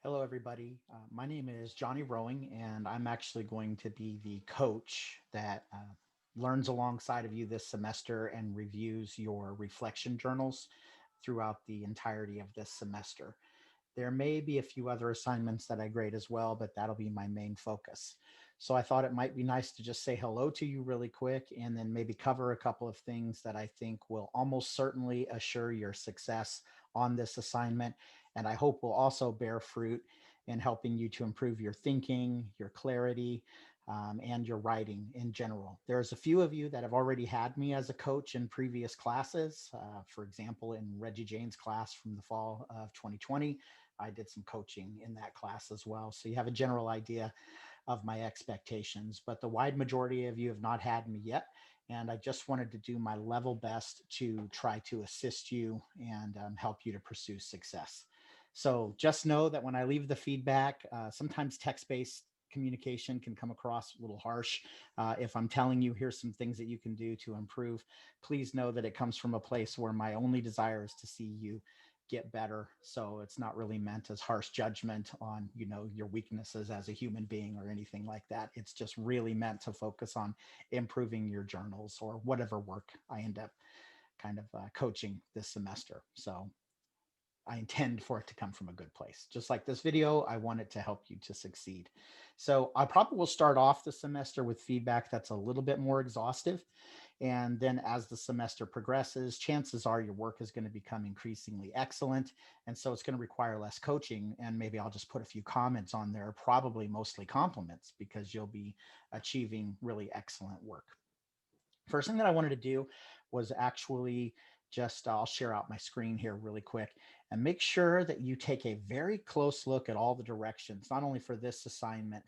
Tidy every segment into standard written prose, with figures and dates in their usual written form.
Hello, everybody. My name is Johnny Rowing, and I'm actually going to be the coach that learns alongside of you this semester and reviews your reflection journals throughout the entirety of this semester. There may be a few other assignments that I grade as well, but that'll be my main focus. So I thought it might be nice to just say hello to you really quick and then maybe cover a couple of things that I think will almost certainly assure your success on this assignment. And I hope will also bear fruit in helping you to improve your thinking, your clarity, and your writing in general. There's a few of you that have already had me as a coach in previous classes. For example, in Reggie Jane's class from the fall of 2020, I did some coaching in that class as well. So you have a general idea of my expectations, but the wide majority of you have not had me yet. And I just wanted to do my level best to try to assist you and help you to pursue success. So just know that when I leave the feedback, sometimes text based communication can come across a little harsh. If I'm telling you, here's some things that you can do to improve, please know that it comes from a place where my only desire is to see you get better. So it's not really meant as harsh judgment on, your weaknesses as a human being or anything like that. It's just really meant to focus on improving your journals or whatever work I end up kind of coaching this semester. So I intend for it to come from a good place. Just like this video, I want it to help you to succeed. So I probably will start off the semester with feedback that's a little bit more exhaustive. And then as the semester progresses, chances are your work is going to become increasingly excellent. And so it's going to require less coaching. And maybe I'll just put a few comments on there, probably mostly compliments, because you'll be achieving really excellent work. First thing that I wanted to do was actually just, I'll share out my screen here really quick and make sure that you take a very close look at all the directions, not only for this assignment,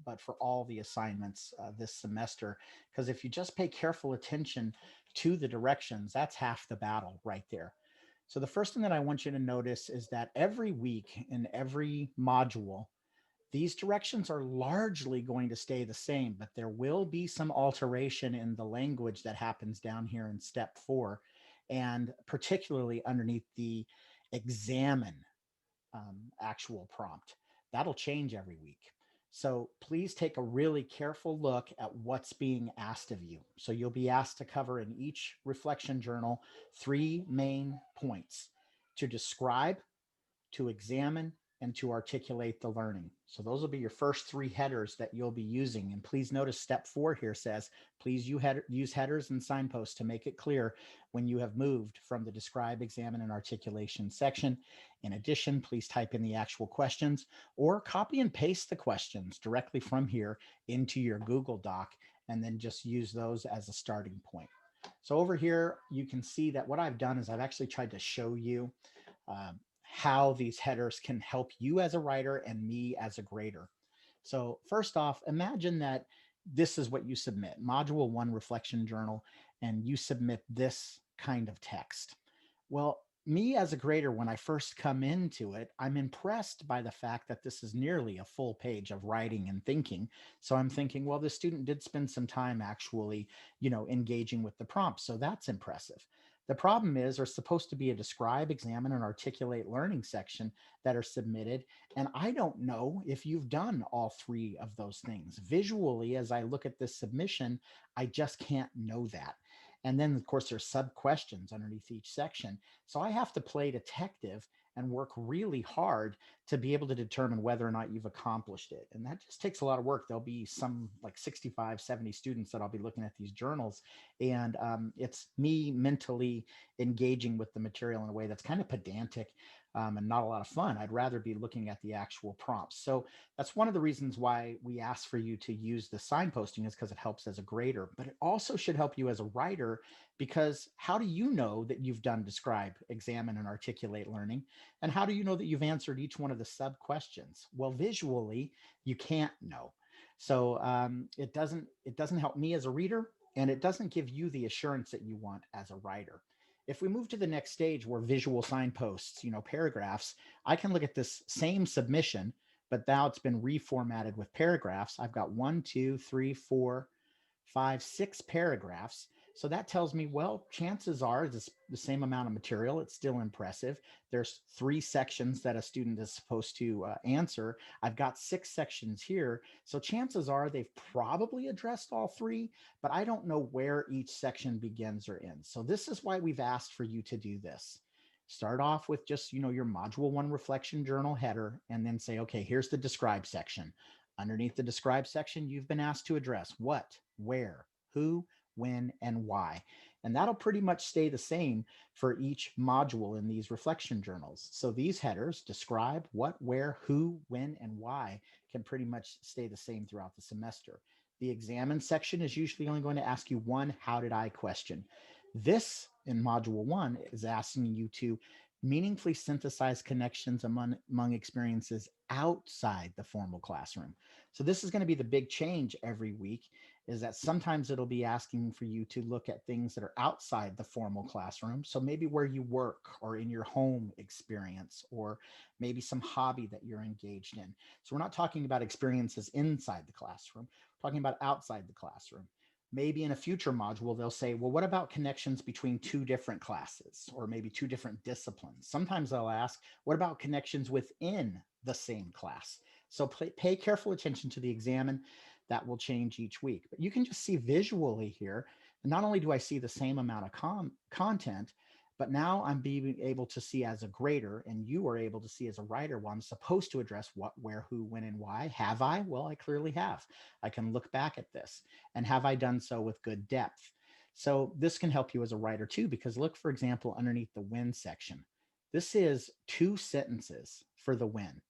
but for all the assignments this semester. Because if you just pay careful attention to the directions, that's half the battle right there. So the first thing that I want you to notice is that every week in every module, these directions are largely going to stay the same, but there will be some alteration in the language that happens down here in step 4, and particularly underneath the examine actual prompt. That'll change every week. So please take a really careful look at what's being asked of you. So you'll be asked to cover in each reflection journal 3 main points: to describe, to examine, and to articulate the learning. So those will be your first 3 headers that you'll be using. And please notice step 4 here says, please use headers and signposts to make it clear when you have moved from the describe, examine, and articulation section. In addition, please type in the actual questions or copy and paste the questions directly from here into your Google Doc, and then just use those as a starting point. So over here, you can see that what I've done is I've actually tried to show you how these headers can help you as a writer and me as a grader. So first off, imagine that this is what you submit, Module 1 Reflection Journal, and you submit this kind of text. Well, me as a grader, when I first come into it, I'm impressed by the fact that this is nearly a full page of writing and thinking. So I'm thinking, well, the student did spend some time actually, engaging with the prompts. So that's impressive. The problem is there's supposed to be a describe, examine, and articulate learning section that are submitted. And I don't know if you've done all 3 of those things. Visually, as I look at this submission, I just can't know that. And then, of course, there's sub questions underneath each section. So I have to play detective and work really hard to be able to determine whether or not you've accomplished it. And that just takes a lot of work. There'll be some like 65, 70 students that I'll be looking at these journals. And it's me mentally engaging with the material in a way that's kind of pedantic and not a lot of fun. I'd rather be looking at the actual prompts. So that's one of the reasons why we ask for you to use the signposting, is because it helps as a grader, but it also should help you as a writer, because how do you know that you've done describe, examine, and articulate learning? And how do you know that you've answered each one of the sub questions? Well, visually, you can't know. So it doesn't help me as a reader, and it doesn't give you the assurance that you want as a writer. If we move to the next stage where visual signposts, paragraphs, I can look at this same submission, but now it's been reformatted with paragraphs. I've got 1, 2, 3, 4, 5, 6 paragraphs So that tells me, well, chances are it's the same amount of material. It's still impressive. There's 3 sections that a student is supposed to answer. I've got 6 sections here. So chances are they've probably addressed all 3, but I don't know where each section begins or ends. So this is why we've asked for you to do this. Start off with just, your module 1 reflection journal header, and then say, okay, here's the describe section. Underneath the describe section, you've been asked to address what, where, who, when, and why. And that'll pretty much stay the same for each module in these reflection journals. So these headers, describe, what, where, who, when, and why, can pretty much stay the same throughout the semester. The examine section is usually only going to ask you one how did I question. This in module 1 is asking you to meaningfully synthesize connections among experiences outside the formal classroom. So this is going to be the big change every week, is that sometimes it'll be asking for you to look at things that are outside the formal classroom. So maybe where you work or in your home experience, or maybe some hobby that you're engaged in. So we're not talking about experiences inside the classroom, we're talking about outside the classroom. Maybe in a future module, they'll say, well, what about connections between 2 different classes or maybe 2 different disciplines? Sometimes they'll ask, what about connections within the same class? So pay careful attention to the examine. That will change each week. But you can just see visually here, not only do I see the same amount of content, but now I'm being able to see as a grader, and you are able to see as a writer, well, I'm supposed to address what, where, who, when, and why. Have I? Well, I clearly have. I can look back at this. And have I done so with good depth? So this can help you as a writer too, because look, for example, underneath the when section. This is 2 sentences for the when.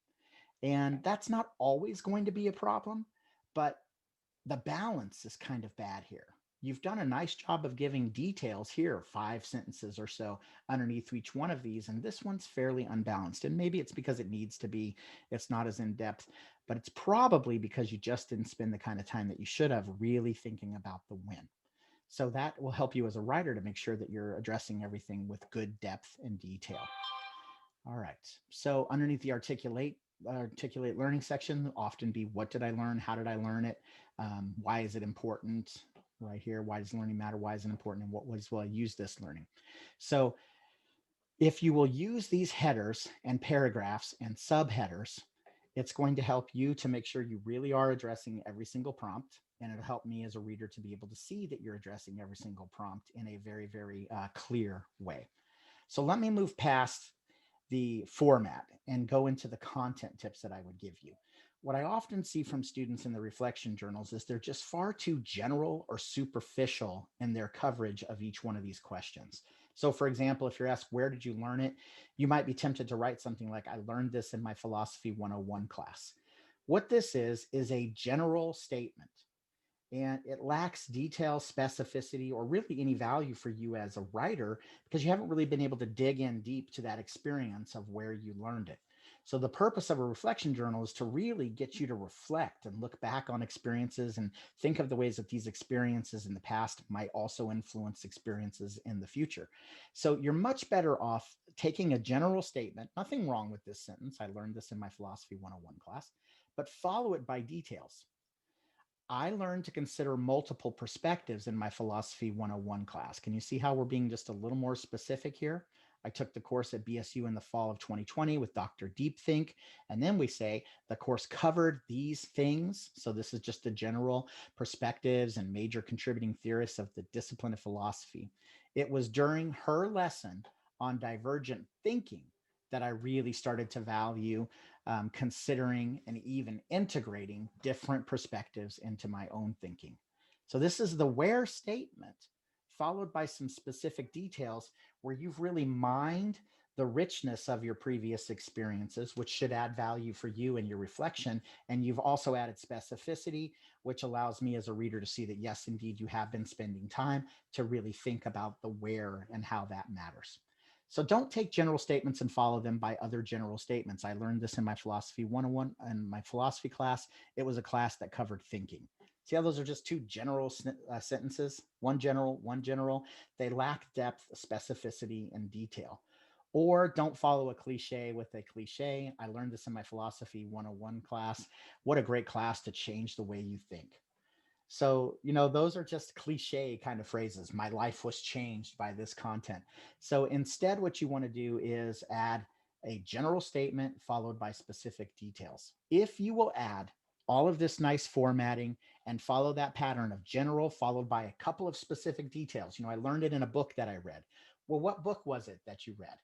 And that's not always going to be a problem, but the balance is kind of bad here. You've done a nice job of giving details here, 5 sentences or so underneath each one of these, and this one's fairly unbalanced. And maybe it's because it needs to be, it's not as in depth, but it's probably because you just didn't spend the kind of time that you should have really thinking about the when. So that will help you as a writer to make sure that you're addressing everything with good depth and detail. All right. So underneath the articulate learning section, often be what did I learn? How did I learn it? Why is it important? Right here, why does learning matter? Why is it important? And what ways will I use this learning? So if you will use these headers and paragraphs and subheaders, it's going to help you to make sure you really are addressing every single prompt. And it'll help me as a reader to be able to see that you're addressing every single prompt in a very, very clear way. So let me move past the format and go into the content tips that I would give you. What I often see from students in the reflection journals is they're just far too general or superficial in their coverage of each one of these questions. So, for example, if you're asked, where did you learn it? You might be tempted to write something like, I learned this in my Philosophy 101 class. What this is a general statement, and it lacks detail, specificity, or really any value for you as a writer, because you haven't really been able to dig in deep to that experience of where you learned it. So the purpose of a reflection journal is to really get you to reflect and look back on experiences and think of the ways that these experiences in the past might also influence experiences in the future. So you're much better off taking a general statement, nothing wrong with this sentence, I learned this in my Philosophy 101 class, but follow it by details. I learned to consider multiple perspectives in my Philosophy 101 class. Can you see how we're being just a little more specific here? I took the course at BSU in the fall of 2020 with Dr. Deepthink. And then we say the course covered these things. So this is just the general perspectives and major contributing theorists of the discipline of philosophy. It was during her lesson on divergent thinking that I really started to value considering and even integrating different perspectives into my own thinking. So, this is the where statement, followed by some specific details where you've really mined the richness of your previous experiences, which should add value for you and your reflection. And you've also added specificity, which allows me as a reader to see that, yes, indeed, you have been spending time to really think about the where and how that matters. So don't take general statements and follow them by other general statements. I learned this in my Philosophy 101 and my philosophy class. It was a class that covered thinking. See how those are just 2 general sentences? One general, one general. They lack depth, specificity, and detail. Or don't follow a cliche with a cliche. I learned this in my Philosophy 101 class. What a great class to change the way you think. So, those are just cliche kind of phrases. My life was changed by this content. So instead, what you want to do is add a general statement followed by specific details. If you will add all of this nice formatting and follow that pattern of general followed by a couple of specific details. I learned it in a book that I read. Well, what book was it that you read?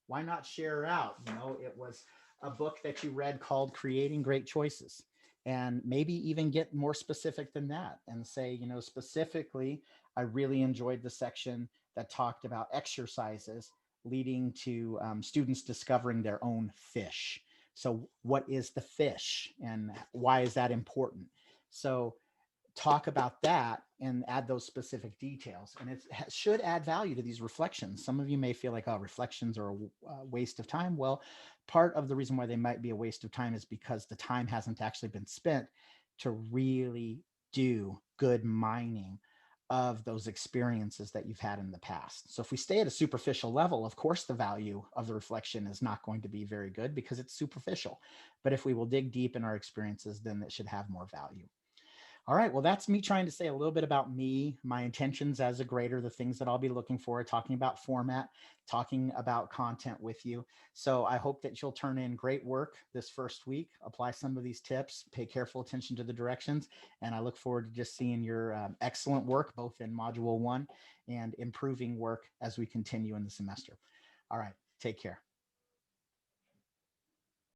Why not share out? It was a book that you read called Creating Great Choices. And maybe even get more specific than that and say, specifically, I really enjoyed the section that talked about exercises leading to students discovering their own fish. So, what is the fish and why is that important? So, talk about that and add those specific details. And it should add value to these reflections. Some of you may feel like, oh, reflections are a waste of time. Well, part of the reason why they might be a waste of time is because the time hasn't actually been spent to really do good mining of those experiences that you've had in the past. So if we stay at a superficial level, of course, the value of the reflection is not going to be very good because it's superficial. But if we will dig deep in our experiences, then it should have more value. All right. Well, that's me trying to say a little bit about me, my intentions as a grader, the things that I'll be looking for, talking about format, talking about content with you. So I hope that you'll turn in great work this first week, apply some of these tips, pay careful attention to the directions, and I look forward to just seeing your excellent work, both in Module 1 and improving work as we continue in the semester. All right. Take care.